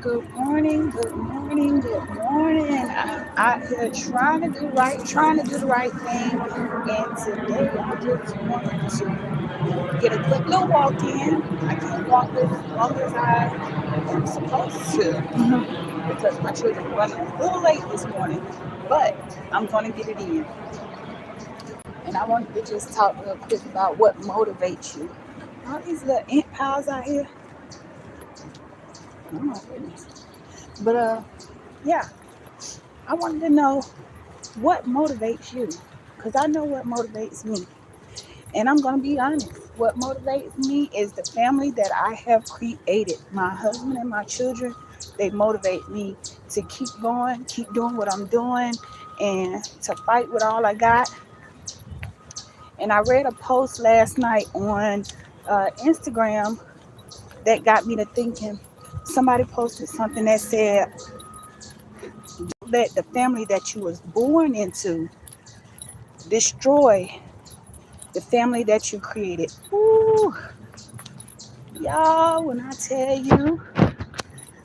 Good morning, good morning, good morning. I'm out here trying to do right, trying to do the right thing. And today I just wanted to get a good little walk in. I can't walk as long as I am supposed to because my children are running a little late this morning, but I'm going to get it in. And I wanted to just talk real quick about what motivates you. All these little ant piles out here. Oh my goodness. But yeah, I wanted to know what motivates you? Because I know what motivates me. And I'm going to be honest. What motivates me is the family that I have created. My husband and my children, they motivate me to keep going, keep doing what I'm doing, and to fight with all I got. And I read a post last night on Instagram that got me to thinking. Somebody posted something that said, don't let the family that you was born into destroy the family that you created. Ooh, y'all, when I tell you,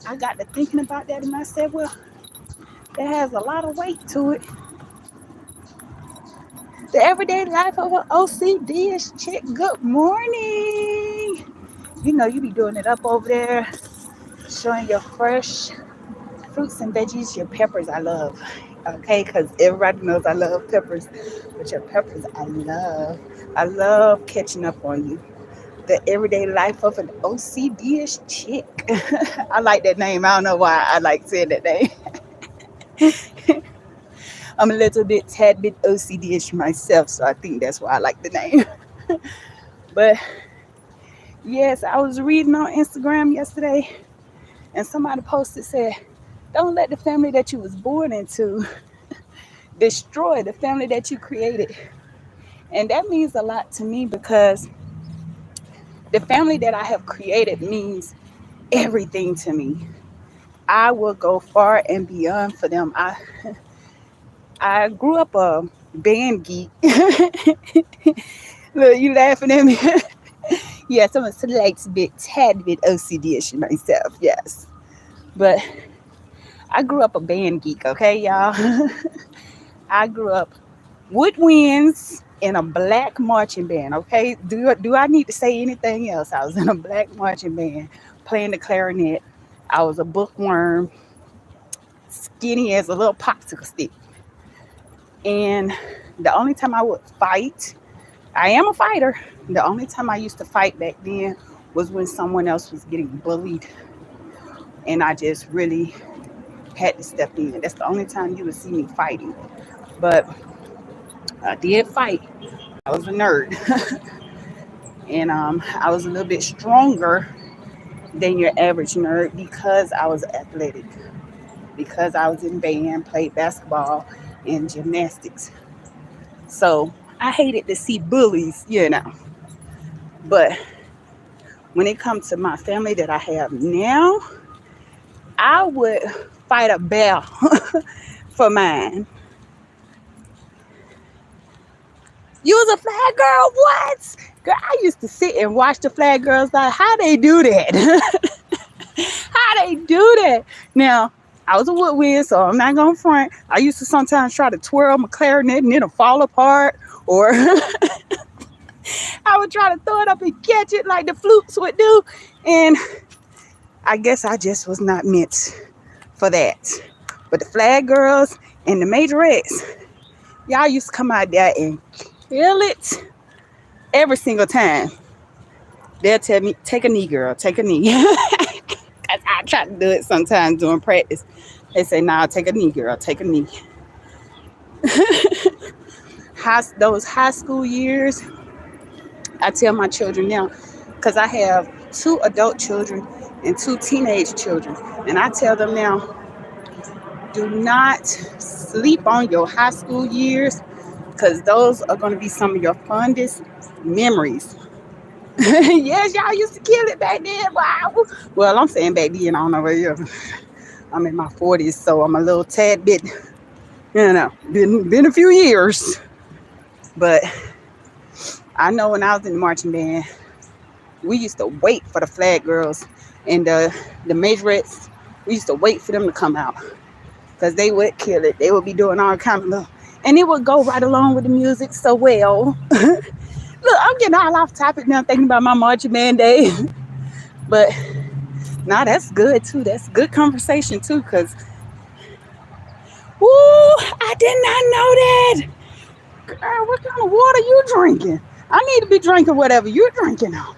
I got to thinking about that and I said, well, that has a lot of weight to it. The everyday life of an OCD-ish chick. Good morning. You know, you be doing it up over there, showing your fresh fruits and veggies, your peppers I love. Okay, because everybody knows I love peppers, but your peppers I love. I love catching up on you. The everyday life of an OCD-ish chick. I like that name. I don't know why I like saying that name. I'm a little bit, tad bit OCD-ish myself, so I think that's why I like the name. But yes, I was reading on Instagram yesterday, and somebody posted said, "Don't let the family that you was born into destroy the family that you created." And that means a lot to me because the family that I have created means everything to me. I will go far and beyond for them. I grew up a band geek. Look, you laughing at me? Yes, I'm a slight bit, tad bit OCD-ish myself. Yes, but I grew up a band geek. Okay, y'all. I grew up woodwinds in a black marching band. Okay, do I need to say anything else? I was in a black marching band playing the clarinet. I was a bookworm, skinny as a little popsicle stick. And the only time I would fight, I am a fighter. The only time I used to fight back then was when someone else was getting bullied and I just really had to step in. That's the only time you would see me fighting. But I did fight. I was a nerd. And I was a little bit stronger than your average nerd because I was athletic, because I was in band, played basketball and gymnastics. So I hated to see bullies. But when it comes to my family that I have now, I would fight a bear for mine. You was a flag girl? What? Girl, I used to sit and watch the flag girls like how they do that. How they do that. Now, I was a woodwind, so I'm not gonna front. I used to sometimes try to twirl my clarinet and it'll fall apart, or I would try to throw it up and catch it like the flutes would do. And I guess I just was not meant for that. But the flag girls and the majorettes, y'all used to come out there and kill it every single time. They'll tell me, take a knee, girl, take a knee. Cause I try to do it sometimes during practice. They say, nah, take a knee, girl, take a knee. Those high school years, I tell my children now, because I have two adult children and two teenage children. And I tell them now, do not sleep on your high school years because those are going to be some of your fondest memories. Yes, y'all used to kill it back then. Wow. Well, I'm saying back then, I don't know where you're. I'm in my 40s, so I'm a little tad bit, been a few years. But I know when I was in the marching band, we used to wait for the flag girls and the majorettes. We used to wait for them to come out because they would kill it. They would be doing all kind of little, and it would go right along with the music so well. Look, I'm getting all off topic now, thinking about my marching band day. But nah, that's good too. That's good conversation too, cause woo, I did not know that. Girl, what kind of water you drinking? I need to be drinking whatever you're drinking on.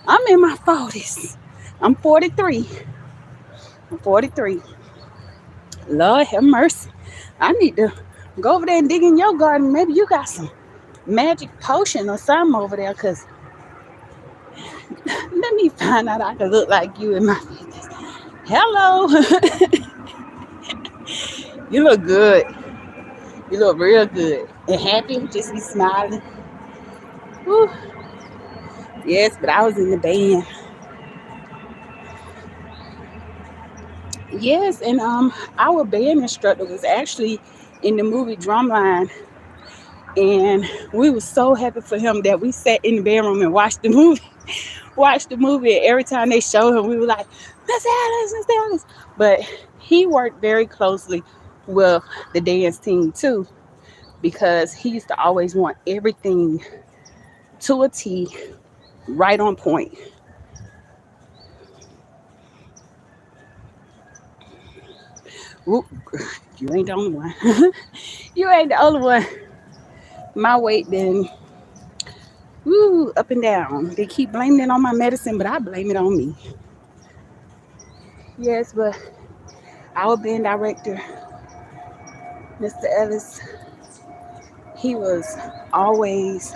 I'm in my 40s. I'm 43. I'm 43. Lord have mercy. I need to go over there and dig in your garden. Maybe you got some magic potion or something over there, cause let me find out I can look like you in my 50s. Hello. You look good. You look real good. And happy. Just be smiling. Whew. Yes, but I was in the band. Yes, and our band instructor was actually in the movie Drumline. And we were so happy for him that we sat in the bedroom and watched the movie. Watched the movie, and every time they showed him, we were like, Miss Alice, Miss Alice. But he worked very closely with the dance team too, because he used to always want everything to a T, right on point. Ooh, you ain't the only one. You ain't the only one. My weight been up and down. They keep blaming it on my medicine, but I blame it on me. Yes, but our band director, Mr. Ellis, he was always,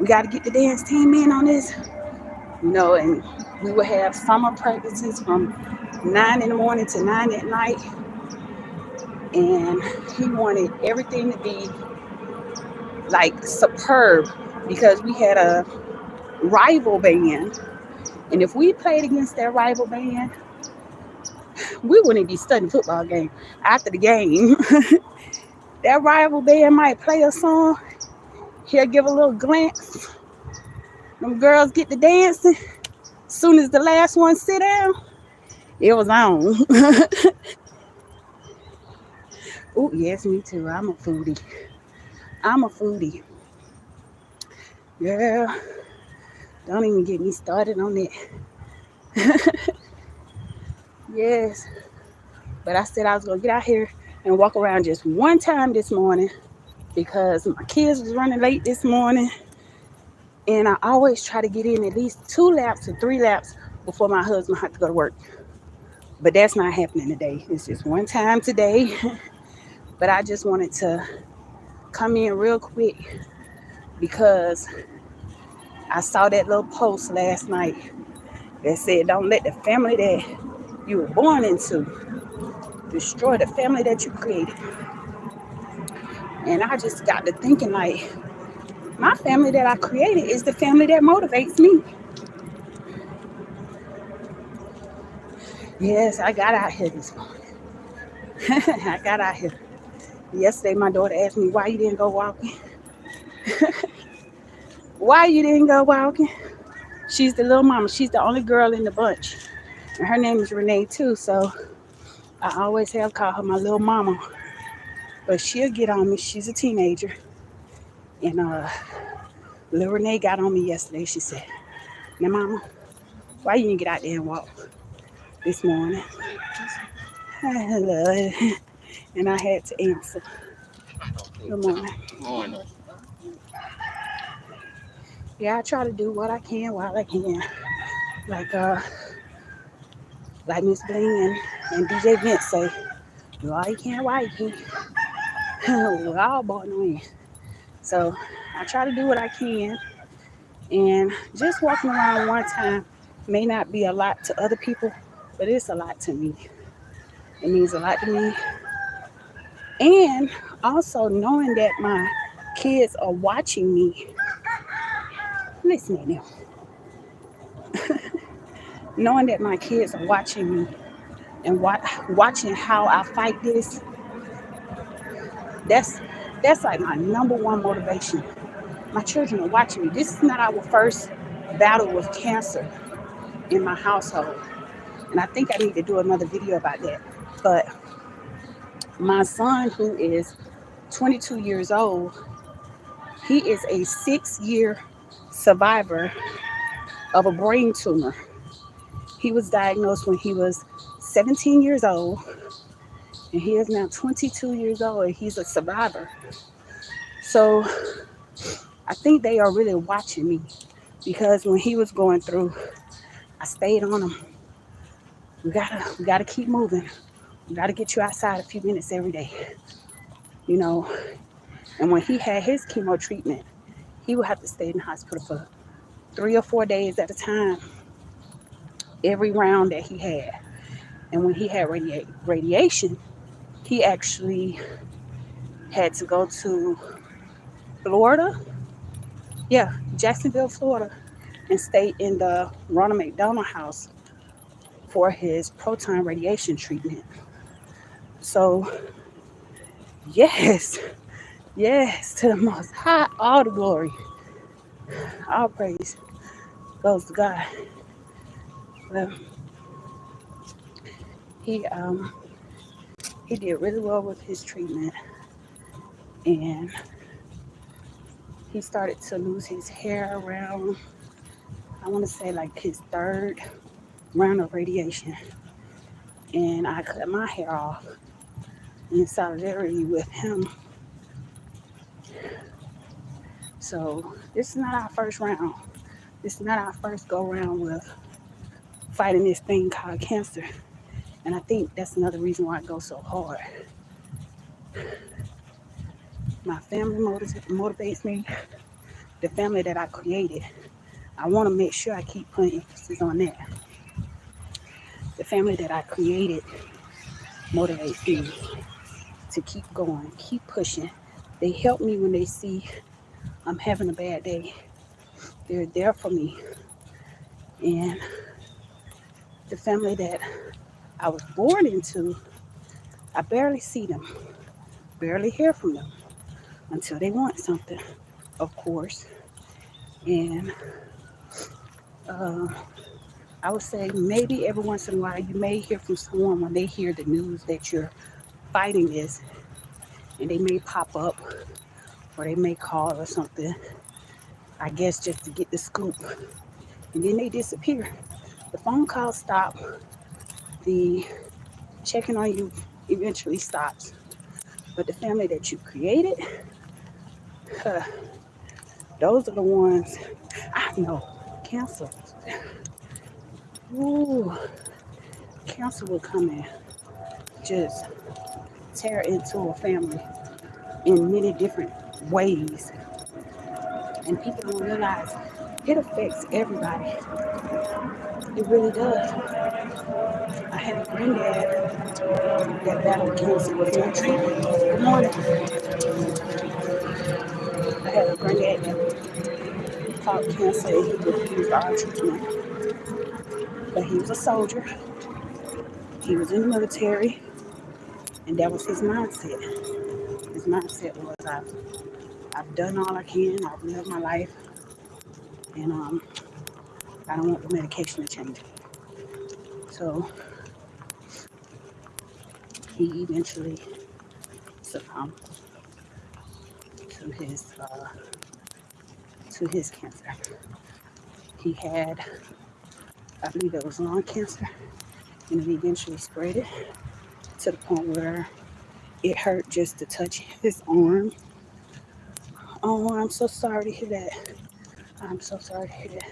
we got to get the dance team in on this, and we would have summer practices from 9 in the morning to 9 at night. And he wanted everything to be like superb because we had a rival band. And if we played against that rival band, we wouldn't be studying football game after the game. That rival band might play a song. He'll give a little glance. Them girls get to dancing. Soon as the last one sit down, it was on. Oh, yes, me too. I'm a foodie. Girl, don't even get me started on that. Yes. But I said I was going to get out here and walk around just one time this morning because my kids was running late this morning. And I always try to get in at least 2 laps or 3 laps before my husband had to go to work. But that's not happening today. It's just one time today. But I just wanted to come in real quick because I saw that little post last night that said, don't let the family that you were born into destroy the family that you created. And I just got to thinking, like, my family that I created is the family that motivates me. Yes, I got out here this morning. I got out here. Yesterday, my daughter asked me, why you didn't go walking? Why you didn't go walking? She's the little mama. She's the only girl in the bunch. And her name is Renee, too. So I always have called her my little mama. But she'll get on me. She's a teenager. And little Renee got on me yesterday. She said, now, mama, why you didn't get out there and walk this morning? I love it. And I had to answer. Good morning. Morning. Yeah, I try to do what I can while I can. Like Miss Bling and DJ Vince say, do all you can while you can. We're all born to win. So I try to do what I can. And just walking around one time may not be a lot to other people, but it's a lot to me. It means a lot to me. And also knowing that my kids are watching me. Listen to them. Knowing that my kids are watching me and watching how I fight this, that's like my number one motivation. My children are watching me. This is not our first battle with cancer in my household. And I think I need to do another video about that. But my son, who is 22 years old, he is a 6-year survivor of a brain tumor. He was diagnosed when he was 17 years old, and he is now 22 years old, and he's a survivor. So I think they are really watching me, because when he was going through, I stayed on him. We gotta keep moving. We gotta get you outside a few minutes every day, you know. And when he had his chemo treatment, he would have to stay in the hospital for 3 or 4 days at a time, every round that he had. And when he had radiation, he actually had to go to Florida, Jacksonville, Florida, and stay in the Ronald McDonald House for his proton radiation treatment. So, yes, to the Most High, all the glory, all praise goes to God. Well, he did really well with his treatment, and he started to lose his hair around, I want to say, like his third round of radiation. And I cut my hair off in solidarity with him. So this is not our first round. This is not our first go round with fighting this thing called cancer. And I think that's another reason why I go so hard. My family motivates me. The family that I created, I want to make sure I keep putting emphasis on that. The family that I created motivates me to keep going, keep pushing. They help me when they see I'm having a bad day. They're there for me. And the family that I was born into, I barely see them, barely hear from them until they want something, of course. And I would say maybe every once in a while you may hear from someone when they hear the news that you're fighting this, and they may pop up or they may call or something, I guess just to get the scoop, and then they disappear. The phone calls stop, the checking on you eventually stops. But the family that you created, those are the ones. I know, cancer. Ooh, cancer will come in, just tear into a family in many different ways. And people don't realize it affects everybody. It really does. I had a granddad that battled cancer with no treatment. Good morning. I had a granddad that fought cancer and he refused all treatment. But he was a soldier. He was in the military. And that was his mindset. His mindset was, I've done all I can. I've lived my life. And I don't want the medication to change it. So he eventually succumbed to his cancer. He had, I believe it was lung cancer, and it eventually spread it to the point where it hurt just to touch his arm. Oh, I'm so sorry to hear that. I'm so sorry to hear that.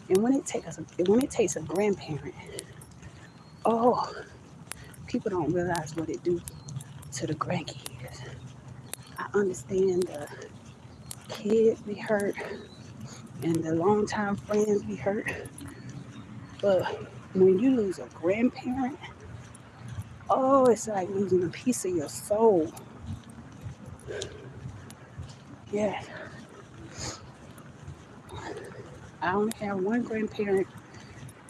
And when it takes a grandparent, oh, people don't realize what it do to the grandkids. I understand the kids be hurt and the longtime friends be hurt, but when you lose a grandparent, oh, it's like losing a piece of your soul. Yeah. I only have one grandparent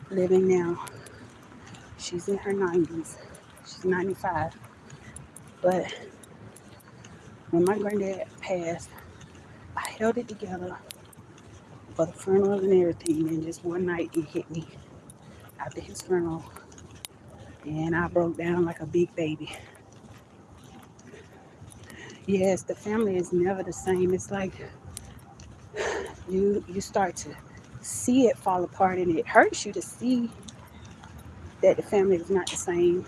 living now. She's in her 90s. She's 95. But when my granddad passed, I held it together for the funeral and everything. And just one night it hit me after his funeral. and I broke down like a big baby. Yes, the family is never the same. It's like you start to see it fall apart, and it hurts you to see that the family is not the same.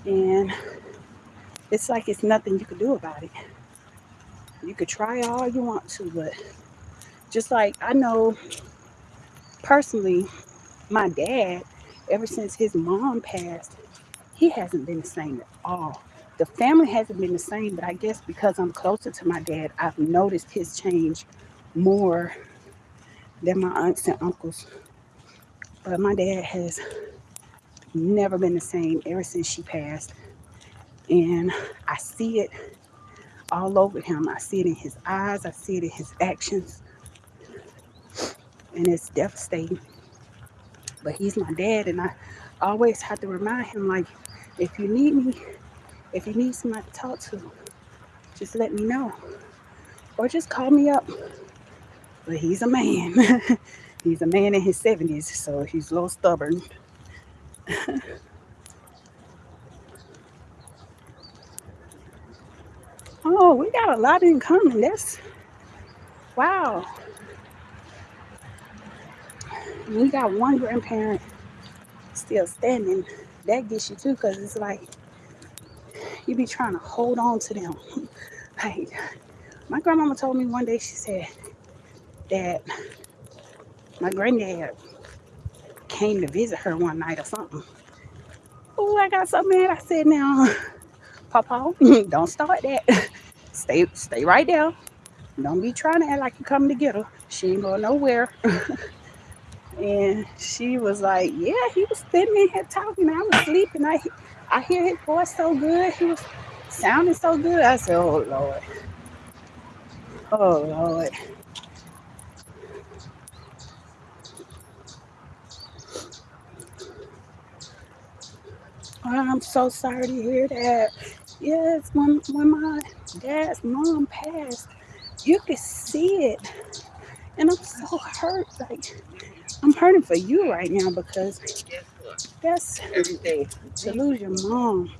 And it's like it's nothing you can do about it. You could try all you want to, but just like I know personally, my dad, ever since his mom passed, he hasn't been the same at all. The family hasn't been the same, but I guess because I'm closer to my dad, I've noticed his change more than my aunts and uncles. But my dad has never been the same ever since she passed. And I see it all over him. I see it in his eyes, I see it in his actions, and it's devastating. But he's my dad, and I always have to remind him, like, if you need me, if you need somebody to talk to, just let me know. Or just call me up. But he's a man. He's a man in his 70s, so he's a little stubborn. Oh, we got a lot in common. That's wow. We got one grandparent still standing. That gets you too, because it's like you be trying to hold on to them. Like my grandmama told me one day, she said that my granddad came to visit her one night or something. Oh, I got so mad. I said, now, Papa, don't start that. Stay right there. Don't be trying to act like you coming to get her. She ain't going nowhere. And she was like, yeah, he was sitting in here talking. I was sleeping. I hear his voice so good. He was sounding so good. I said, oh, Lord. Oh, Lord. I'm so sorry to hear that. Yes, when my dad's mom passed, you could see it. And I'm so hurt. Like, I'm hurting for you right now because that's to lose your mom.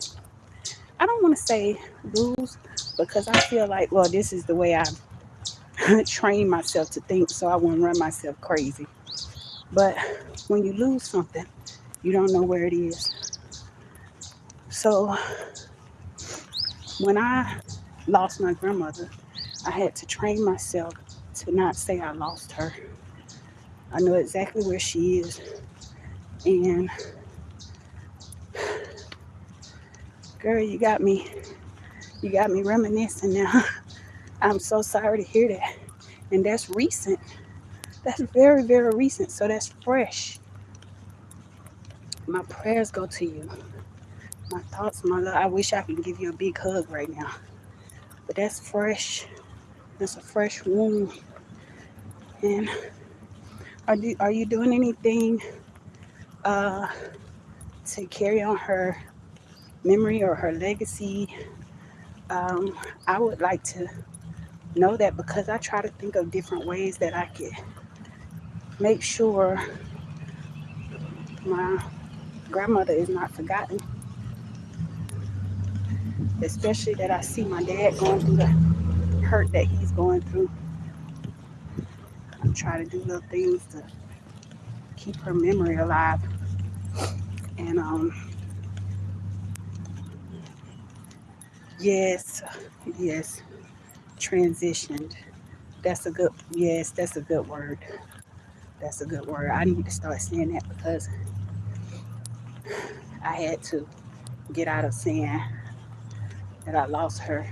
I don't want to say lose because I feel like, well, this is the way I've trained myself to think so I won't run myself crazy. But when you lose something, you don't know where it is. So when I lost my grandmother, I had to train myself to not say I lost her. I know exactly where she is. And girl, you got me reminiscing now. I'm so sorry to hear that. And that's recent. That's very, very recent. So that's fresh. My prayers go to you. My thoughts, my love. I wish I could give you a big hug right now. But that's fresh. That's a fresh wound. And are you doing anything uh, to carry on her memory or her legacy? Um, I would like to know that because I try to think of different ways that I could make sure my grandmother is not forgotten, especially that I see my dad going through the hurt that he's going through. I'm trying to do little things to keep her memory alive. And yes, yes, transitioned. That's a good word. That's a good word. I need to start saying that because I had to get out of saying that I lost her.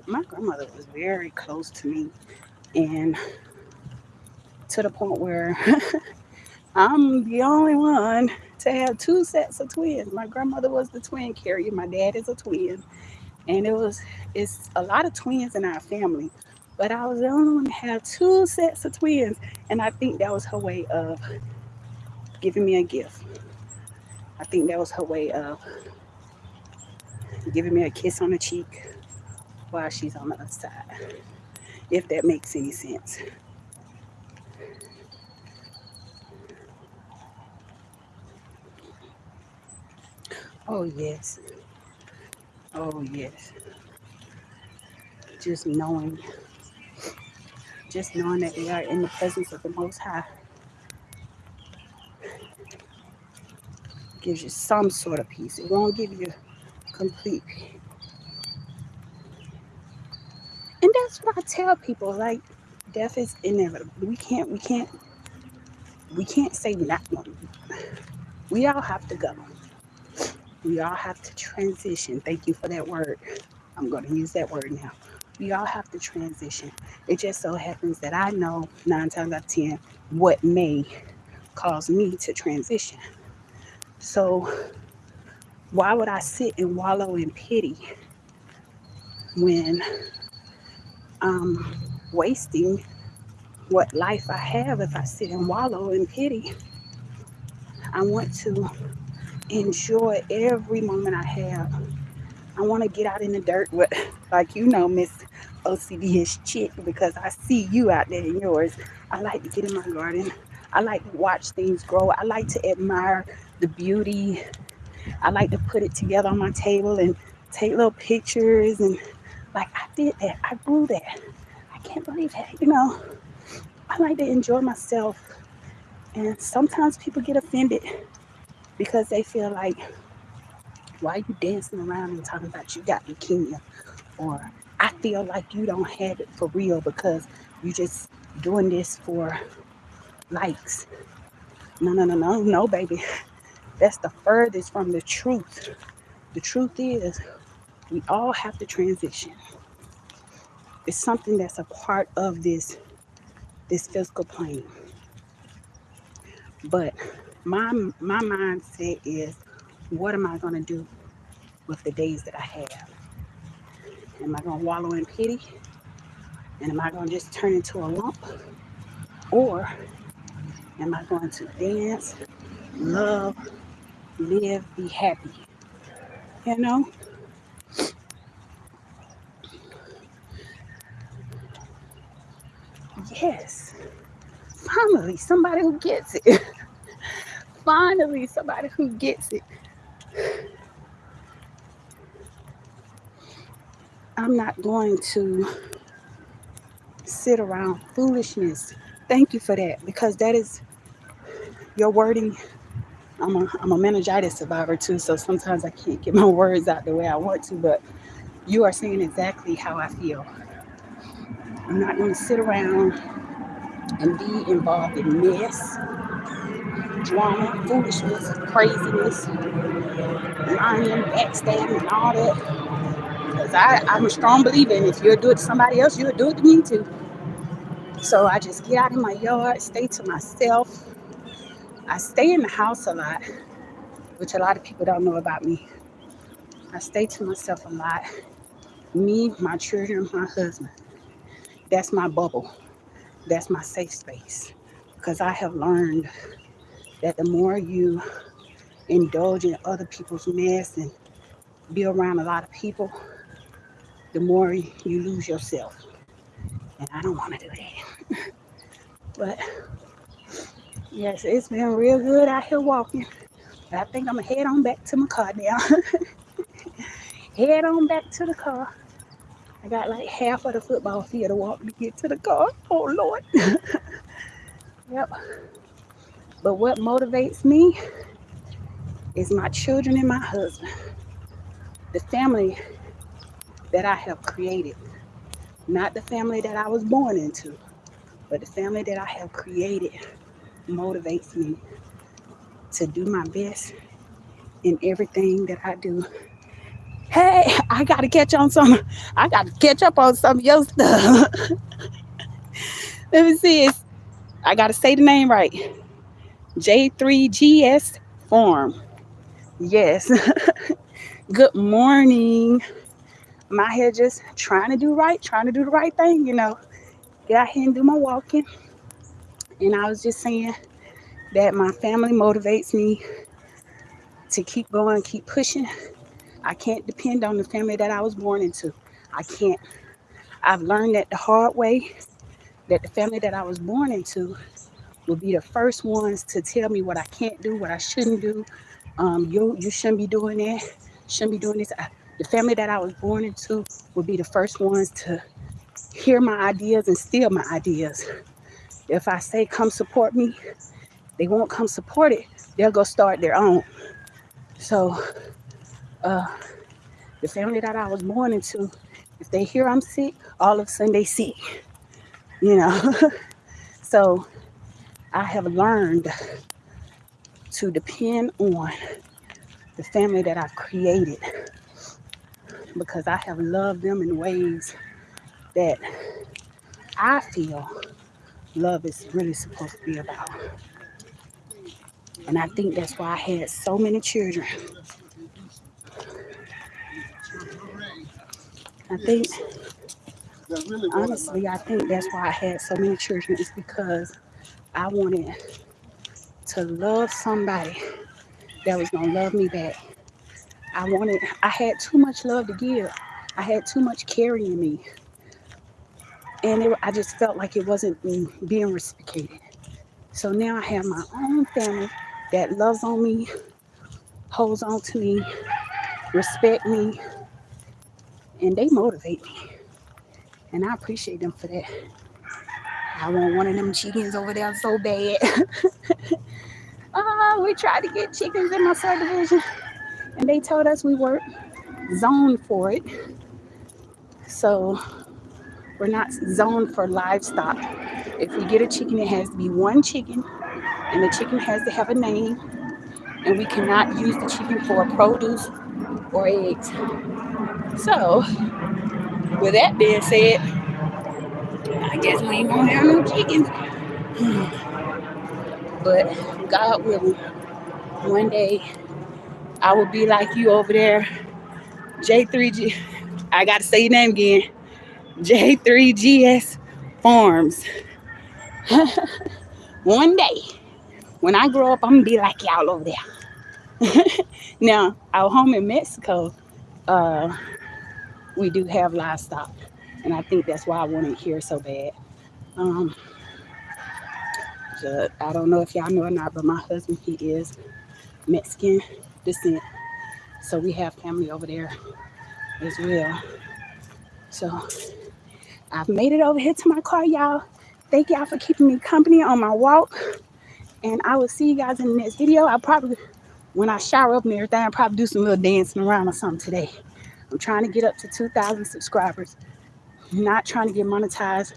My grandmother was very close to me, and to the point where I'm the only one to have two sets of twins. My grandmother was the twin carrier. My dad is a twin, and it's a lot of twins in our family, but I was the only one to have two sets of twins, and I think that was her way of giving me a gift. I think that was her way of giving me a kiss on the cheek while she's on the other side, if that makes any sense. Oh, yes. Oh, yes. Just knowing, just knowing that they are in the presence of the Most High gives you some sort of peace. It won't give you complete peace. And that's what I tell people. Like, death is inevitable. We can't say we're not going. We all have to go. We all have to transition. Thank you for that word. I'm going to use that word now. We all have to transition. It just so happens that I know 9 times out of 10 what may cause me to transition. So why would I sit and wallow in pity when I'm wasting what life I have if I sit and wallow in pity? I want to enjoy every moment I have. I want to get out in the dirt with, like Miss OCD is chick, because I see you out there in yours. I like to get in my garden. I like to watch things grow. I like to admire the beauty. I like to put it together on my table and take little pictures. And like, I did that. I grew that. I can't believe that. I like to enjoy myself. And sometimes people get offended because they feel like, why are you dancing around and talking about you got leukemia? Or I feel like you don't have it for real because you just doing this for likes. No, no, no, no, no, baby. That's the furthest from the truth. The truth is, we all have to transition. It's something that's a part of this physical plane. But my mindset is, what am I gonna do with the days that I have? Am I gonna wallow in pity? And am I gonna just turn into a lump? Or am I going to dance, love, live, be happy? You know? Yes. Finally, somebody who gets it. Finally, somebody who gets it. I'm not going to sit around foolishness. Thank you for that, because that is your wording. I'm a meningitis survivor too, so sometimes I can't get my words out the way I want to, but you are saying exactly how I feel. I'm not going to sit around and be involved in mess, drama, foolishness, craziness, lying, backstabbing, and all that. Because I'm a strong believer in, if you'll do it to somebody else, you'll do it to me too. So I just get out in my yard, stay to myself. I stay in the house a lot, which a lot of people don't know about me. I stay to myself a lot. Me, my children, my husband. That's my bubble. That's my safe space. Because I have learned that the more you indulge in other people's mess and be around a lot of people, the more you lose yourself. And I don't want to do that. But yes, it's been real good out here walking. But I think I'm going to head on back to my car now. Head on back to the car. I got like half of the football field to walk to get to the car. Oh, Lord. Yep. But what motivates me is my children and my husband, the family that I have created, not the family that I was born into, but the family that I have created motivates me to do my best in everything that I do. Hey, I gotta catch on some. I gotta catch up on some of your stuff. Let me see. I gotta say the name right. J3GS Farm. Yes. Good morning. I'm out here just trying to do right, trying to do the right thing. Get out here and do my walking. And I was just saying that my family motivates me to keep going, keep pushing. I can't depend on the family that I was born into. I can't. I've learned that the hard way, that the family that I was born into will be the first ones to tell me what I can't do, what I shouldn't do, You shouldn't be doing that. Shouldn't be doing this. The family that I was born into would be the first ones to hear my ideas and steal my ideas. If I say come support me, they won't come support it. They'll go start their own. So the family that I was born into, if they hear I'm sick, all of a sudden they sick. You know. So I have learned to depend on the family that I've created because I have loved them in ways that I feel love is really supposed to be about. And I think that's why I had so many children. I think, honestly, I think that's why I had so many children is because I wanted to love somebody that was going to love me back. I had too much love to give. I had too much carrying me. And I just felt like it wasn't being reciprocated. So now I have my own family that loves on me, holds on to me, respect me, and they motivate me. And I appreciate them for that. I want one of them chickens over there so bad. We tried to get chickens in my subdivision, and they told us we weren't zoned for it. So we're not zoned for livestock. If we get a chicken, it has to be one chicken, and the chicken has to have a name, and we cannot use the chicken for produce or eggs. So, with that being said, I guess we ain't gonna have no chickens. But God willing, one day I will be like you over there, J3G. I gotta say your name again, J3GS Farms. One day, when I grow up, I'm gonna be like y'all over there. Now, our home in Mexico, we do have livestock, and I think that's why I want it here so bad. I don't know if y'all know or not, but my husband, he is Mexican descent, so we have family over there as well. So I've made it over here to my car, y'all. Thank y'all for keeping me company on my walk, and I will see you guys in the next video. I'll probably, when I shower up and everything, I'll probably do some little dancing around or something today. I'm trying to get up to 2,000 subscribers. I'm not trying to get monetized.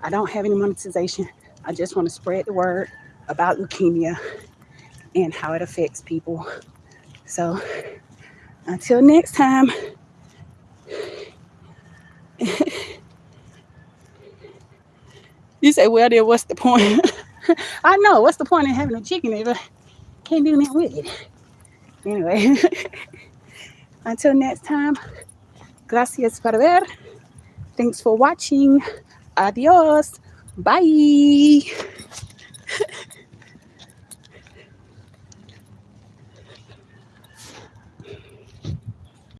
I don't have any monetization. I just want to spread the word about leukemia and how it affects people. So until next time. You say, well, then what's the point? I know, what's the point in having a chicken if I can't do nothing with it? Anyway, until next time, gracias por ver. Thanks for watching. Adios. Bye.